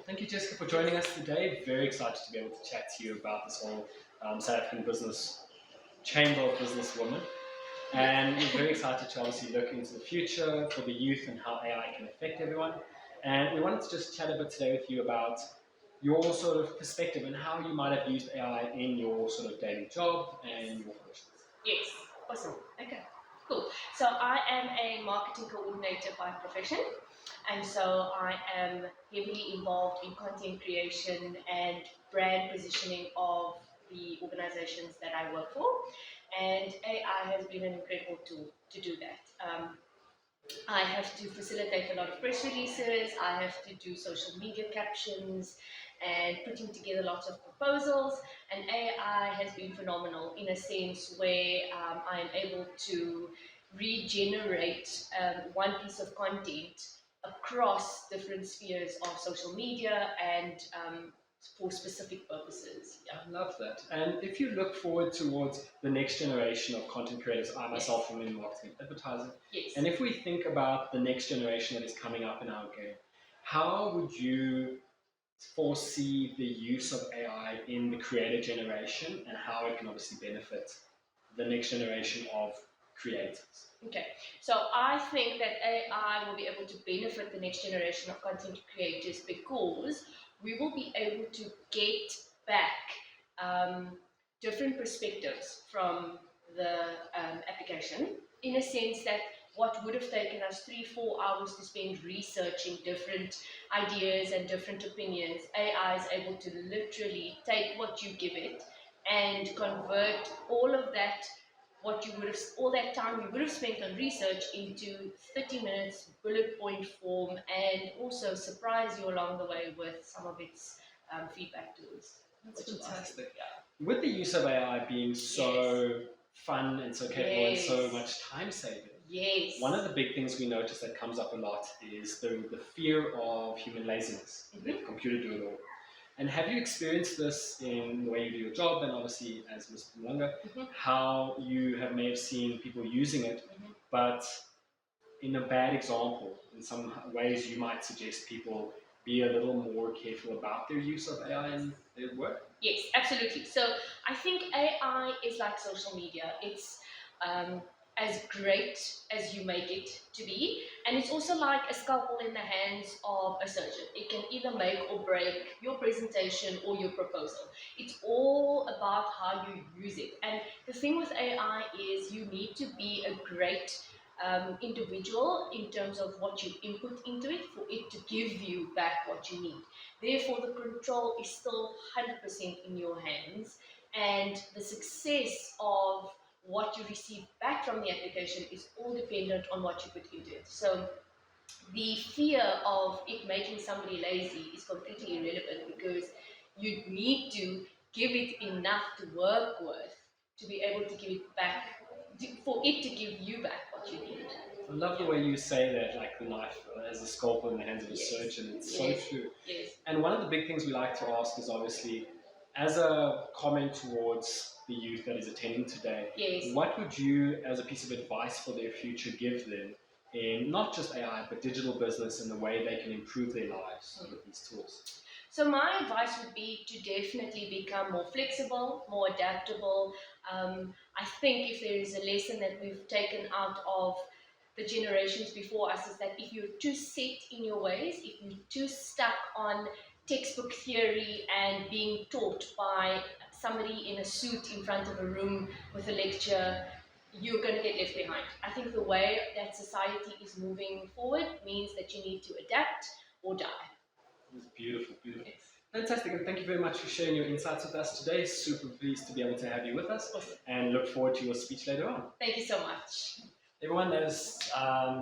Thank you, Jessica, for joining us today. Very excited to be able to chat to you about this whole South African business chamber of businesswomen. And we're very excited to obviously look into the future for the youth and how AI can affect everyone. And we wanted to just chat a bit today with you about your sort of perspective and how you might have used AI in your sort of daily job and your functions. Yes, awesome. Okay, cool. So I am a marketing coordinator by profession, and so I am heavily involved in content creation and brand positioning of the organizations that I work for. And AI has been an incredible tool to do that. I have to facilitate a lot of press releases, I have to do social media captions and putting together lots of proposals, and AI has been phenomenal in a sense where I am able to regenerate one piece of content across different spheres of social media and for specific purposes. Yeah. I love that. And if you look forward towards the next generation of content creators, I myself am in marketing and advertising. Yes. And if we think about the next generation that is coming up in our game, how would you foresee the use of AI in the creator generation and how it can obviously benefit the next generation of creators? Okay, so I think that AI will be able to benefit the next generation of content creators because we will be able to get back different perspectives from the application, in a sense that what would have taken us 3-4 hours to spend researching different ideas and different opinions, AI is able to literally take what you give it and convert all of that, what you would have, all that time you would have spent on research, into 30 minutes bullet point form, and also surprise you along the way with some of its feedback tools. That's fantastic. Yeah. With the use of AI being so fun and so capable and so much time saving, one of the big things we notice that comes up a lot is the fear of human laziness. Let the computer do it all. And have you experienced this in the way you do your job, and obviously as Ms. Mpumalanga, how you may have seen people using it, but in a bad example? In some ways you might suggest people be a little more careful about their use of AI in their work? Yes, absolutely. So I think AI is like social media. It's as great as you make it to be, and it's also like a scalpel in the hands of a surgeon. It can either make or break your presentation or your proposal. It's all about how you use it. And the thing with AI is you need to be a great individual in terms of what you input into it for it to give you back what you need. Therefore, the control is still 100% in your hands, and the success of what you receive back from the application is all dependent on what you put into it. So the fear of it making somebody lazy is completely irrelevant, because you need to give it enough to work with to be able to give it back, for it to give you back what you need. I love the way you say that, like the knife as a scalpel in the hands of a surgeon. It's so true. Yes. And one of the big things we like to ask is obviously, as a comment towards the youth that is attending today, what would you, as a piece of advice for their future, give them in not just AI, but digital business and the way they can improve their lives with these tools? So my advice would be to definitely become more flexible, more adaptable. I think if there is a lesson that we've taken out of the generations before us, is that if you're too set in your ways, if you're too stuck on textbook theory and being taught by somebody in a suit in front of a room with a lecture, you're going to get left behind. I think the way that society is moving forward means that you need to adapt or die. It's beautiful, beautiful. Fantastic, and thank you very much for sharing your insights with us today. Super pleased to be able to have you with us, and look forward to your speech later on. Thank you so much. Everyone, that is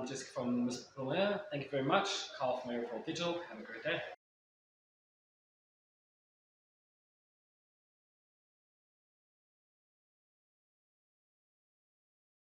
Jessica from Ms. Prim. Thank you very much. Carl from Riverside Digital. Have a great day.